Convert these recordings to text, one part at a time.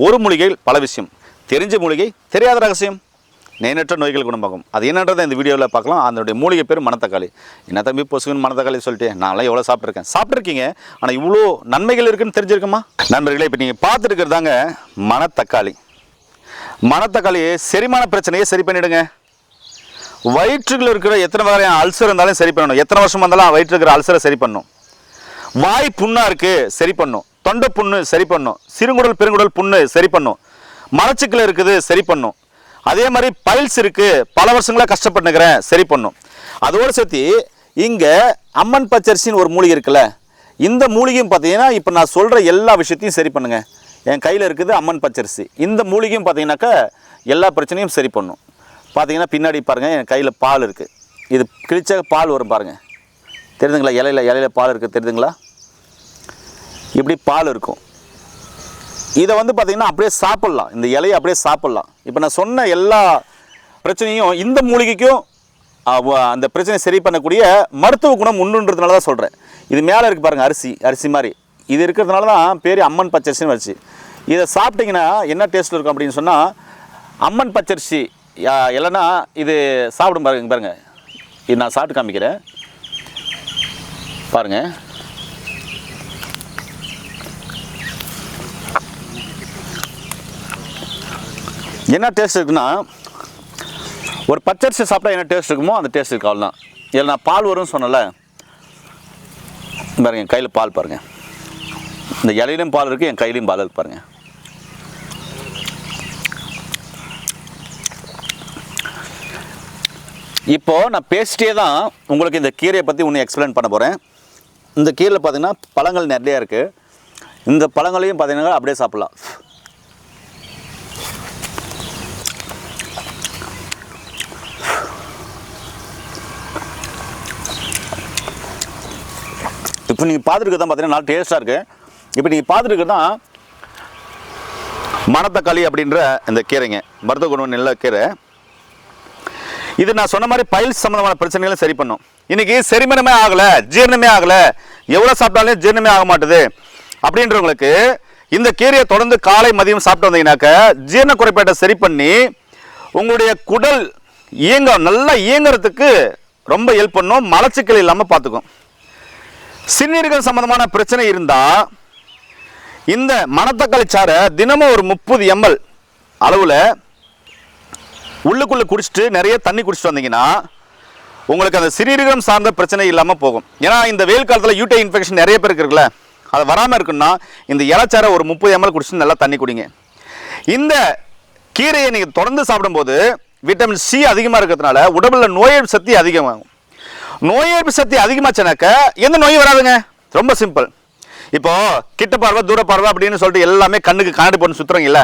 ஒரு மூலிகையில் பல விஷயம். தெரிஞ்ச மூலிகை தெரியாத ரகசியம். நேனற்ற நோய்கள் குணமாகும். அது என்னன்றதை இந்த வீடியோவில் பார்க்கலாம். அதனுடைய மூலிகை பேர் மணத்தக்காளி. என்ன தம்பி பொசுக்குன்னு மணத்தக்காளி சொல்லிட்டு நான்லாம் எவ்வளோ சாப்பிட்ருக்கீங்க. ஆனால் இவ்வளோ நன்மைகள் இருக்குன்னு தெரிஞ்சிருக்குமா நண்பர்களே? இப்போ நீங்கள் பார்த்துட்டு இருக்கிறதாங்க மணத்தக்காளி. மணத்தக்காளி செரிமான பிரச்சனையை சரி பண்ணிவிடுங்க. வயிற்றுக்குள்ள இருக்கிற எத்தனை வகையான அல்சர் இருந்தாலும் சரி பண்ணணும். எத்தனை வருஷம் இருந்தாலும் வயிற்று இருக்கிற அல்சரை சரி பண்ணணும். வாய் புண்ணாக இருக்குது சரி பண்ணும். தொண்டை புண்ணு சரி பண்ணும். சிறுங்குடல் பெருங்குடல் புண்ணு சரி பண்ணும். மலச்சிக்கல் இருக்குது சரி பண்ணும். அதே மாதிரி பைல்ஸ் இருக்குது, பல வருஷங்களாக கஷ்டப்பட்டுக்கிறேன் சரி பண்ணும். அதோடு சேர்த்து இங்கே அம்மன் பச்சரிசின்னு ஒரு மூலிகை இருக்குல்ல, இந்த மூலிகையும் பார்த்தீங்கன்னா இப்போ நான் சொல்கிற எல்லா விஷயத்தையும் சரி பண்ணுங்க. என் கையில் இருக்குது அம்மன் பச்சரிசி. இந்த மூலிகையும் பார்த்தீங்கன்னாக்கா எல்லா பிரச்சனையும் சரி பண்ணும். பார்த்தீங்கன்னா பின்னாடி பாருங்கள், என் கையில் பால் இருக்குது. இது கிழிச்ச பால் வரும் பாருங்கள், தெரியுதுங்களா? இலையில பால் இருக்குது தெரியுதுங்களா? இப்படி பால் இருக்கும். இதை வந்து பார்த்திங்கன்னா அப்படியே சாப்பிட்லாம். இந்த இலையை அப்படியே சாப்பிட்லாம். இப்போ நான் சொன்ன எல்லா பிரச்சனையும் இந்த மூலிகைக்கும் அந்த பிரச்சனையை சரி பண்ணக்கூடிய மருத்துவ குணம் உண்டுன்றதுனால தான் சொல்கிறேன். இது மேலே இருக்குது பாருங்கள், அரிசி மாதிரி. இது இருக்கிறதுனால தான் பேர் அம்மன் பச்சரிசின்னு வச்சு. இதை சாப்பிட்டிங்கன்னா என்ன டேஸ்ட்டில் இருக்கும் அப்படின்னு சொன்னால், அம்மன் பச்சரிசி இல்லைன்னா இது சாப்பிடும் பாருங்கள். இது நான் சாப்பிட்டு காமிக்கிறேன் பாருங்கள். என்ன டேஸ்ட் இருக்குன்னா, ஒரு பச்சரிசி சாப்பிட்டா என்ன டேஸ்ட் இருக்குமோ அந்த டேஸ்ட் இருக்கு, அவ்வளோதான். இதில் நான் பால் வரும்னு சொன்னல பாருங்கள், என் கையில் பால் பாருங்கள். இந்த இலையிலையும் பால் இருக்குது, என் கையிலையும் பால் இருக்கு பாருங்கள். இப்போது நான் பேசிட்டே தான் உங்களுக்கு இந்த கீரையை பற்றி ஒன்று எக்ஸ்பிளைன் பண்ண போகிறேன். இந்த கீரையில் பார்த்திங்கன்னா பழங்கள் நிறையா இருக்குது. இந்த பழங்களையும் பார்த்திங்கன்னா அப்படியே சாப்பிட்லாம். இப்போ நீங்கள் பார்த்துருக்கு தான் பார்த்தீங்கன்னா நல்லா டேஸ்ட்டாக இருக்குது. இப்போ நீங்கள் பார்த்துருக்கு தான் மணத்தக்காளி அப்படின்ற இந்த கீரைங்க, மருத்துவ குணம் நல்ல கீரை. இது நான் சொன்ன மாதிரி பைல்ஸ் சம்மந்தமான பிரச்சனைகளும் சரி பண்ணும். இன்றைக்கி செரிமானமே ஆகலை, ஜீரணமே ஆகலை, எவ்வளோ சாப்பிட்டாலும் ஜீரணமே ஆக மாட்டுது அப்படின்றவங்களுக்கு இந்த கீரையை தொடர்ந்து காலை மதியம் சாப்பிட்டு வந்தீங்கன்னாக்க ஜீரண குறைபாட்டை சரி பண்ணி உங்களுடைய குடல் நல்லா இயங்குறதுக்கு ரொம்ப ஹெல்ப் பண்ணும். மலச்சிக்கல் இல்லாமல் பார்த்துக்கும். சிறுநீரகம் சம்பந்தமான பிரச்சனை இருந்தால் இந்த மணத்தக்காளி சாறை தினமும் ஒரு 30 ml அளவில் உள்ளுக்குள்ளே குடிச்சிட்டு நிறைய தண்ணி குடிச்சிட்டு வந்தீங்கன்னா உங்களுக்கு அந்த சிறுநீரகம் சார்ந்த பிரச்சனை இல்லாமல் போகும். ஏன்னா இந்த வெயில் காலத்தில் யூடிஐ இன்ஃபெக்ஷன் நிறைய பேருக்கு இருக்குல்ல, அது வராமல் இருக்குன்னா இந்த இலைச்சாரை ஒரு 30 ml குடிச்சிட்டு நல்லா தண்ணி குடிங்க. இந்த கீரையை நீங்கள் தொடர்ந்து சாப்பிடும்போது விட்டமின் சி அதிகமாக இருக்கிறதுனால உடம்புல நோய் எதிர்ப்பு சக்தி அதிகமாகும். நோய் எதிர்ப்பு சக்தி அதிகமாச்சுனாக்க எந்த நோயும் வராதுங்க. ரொம்ப சிம்பிள். இப்போது கிட்ட பார்வை தூர பார்வை அப்படின்னு சொல்லிட்டு எல்லாமே கண்ணுக்கு கண்ணாடி போட்டு சுற்றுறீங்கல்ல,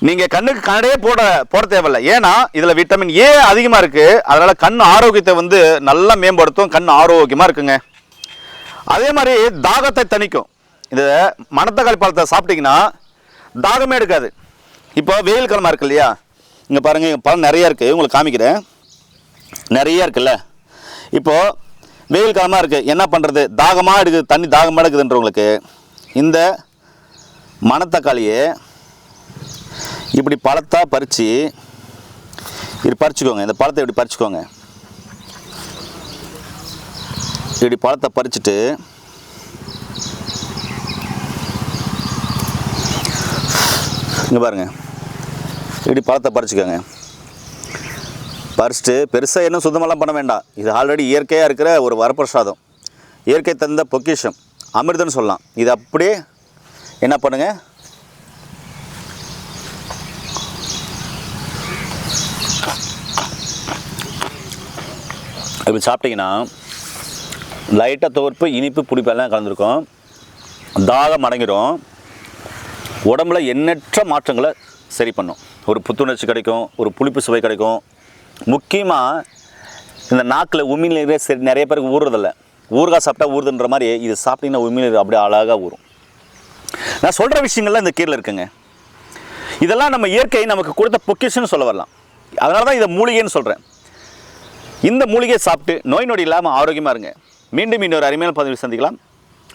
நீங்கள் கண்ணுக்கு கண்ணாடியே போட தேவையில்லை. ஏன்னா இதில் விட்டமின் ஏ அதிகமாக இருக்குது. அதனால் கண் ஆரோக்கியத்தை வந்து நல்லா மேம்படுத்தும். கண் ஆரோக்கியமாக இருக்குங்க. அதே மாதிரி தாகத்தை தணிக்கும். இந்த மணத்தக்காளி பழத்தை சாப்பிட்டிங்கன்னா தாகமே எடுக்காது. இப்போ வெயில் காலமாக இருக்கு இல்லையா, இங்கே பாருங்கள், இங்கே பழம் நிறையா இருக்குது, உங்களுக்கு காமிக்கிறேன். நிறையா இருக்குல்ல. இப்போது வெயில் காலமாக இருக்குது, என்ன பண்ணுறது, தாகமாக எடுக்குது, தண்ணி தாகமாக எடுக்குதுன்றவங்களுக்கு இந்த மணத்தக்காளியை இப்படி பழத்தை பறிச்சுக்கோங்க. இந்த பழத்தை இப்படி பறிச்சுக்கோங்க. இப்படி பழத்தை பறிச்சுட்டு இங்கே பாருங்கள், இப்படி பழத்தை பறிச்சுக்கோங்க. பறிச்சுட்டு பெருசாக இன்னும் சுத்தமெல்லாம் பண்ண வேண்டாம். இது ஆல்ரெடி இயற்கையாக இருக்கிற ஒரு வரப்பிரசாதம், இயற்கை தந்த பொக்கிஷம், அமிர்தம்னு சொல்லலாம். இது அப்படியே என்ன பண்ணுங்கள், இப்படி சாப்பிட்டிங்கன்னா லைட்டாக துவர்ப்பு, இனிப்பு, புளிப்பெல்லாம் கலந்துருக்கும். தாகம் அடங்கிடும். உடம்புல எண்ணற்ற மாற்றங்களை சரி பண்ணும். ஒரு புத்துணர்ச்சி கிடைக்கும், ஒரு புளிப்பு சுவை கிடைக்கும். முக்கியமாக இந்த நாக்கில் உமிழ்நீரே சரி நிறைய பேருக்கு ஊறுறதில்ல. ஊறுகாய் சாப்பிட்டா ஊறுதுன்ற மாதிரி இது சாப்பிட்டிங்கன்னா உமிழ்நீர் அப்படியே அழகாக ஊறும். நான் சொல்கிற விஷயங்கள்லாம் இந்த கீரையில் இருக்குங்க. இதெல்லாம் நம்ம இயற்கை நமக்கு கொடுத்த பொக்கிஷன்னு சொல்ல வரலாம். அதனால தான் இதை மூலிகைன்னு சொல்கிறேன். இந்த மூலிகையை சாப்பிட்டு நோய் நொடி இல்லாமல் ஆரோக்கியமாக இருங்க. மீண்டும் இன்னொரு அருமையான பதிவில் சந்திக்கலாம்.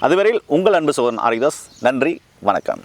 அதுவரையில் உங்கள் அன்பு சகோதரன் ஆரோக்கியதாஸ். நன்றி, வணக்கம்.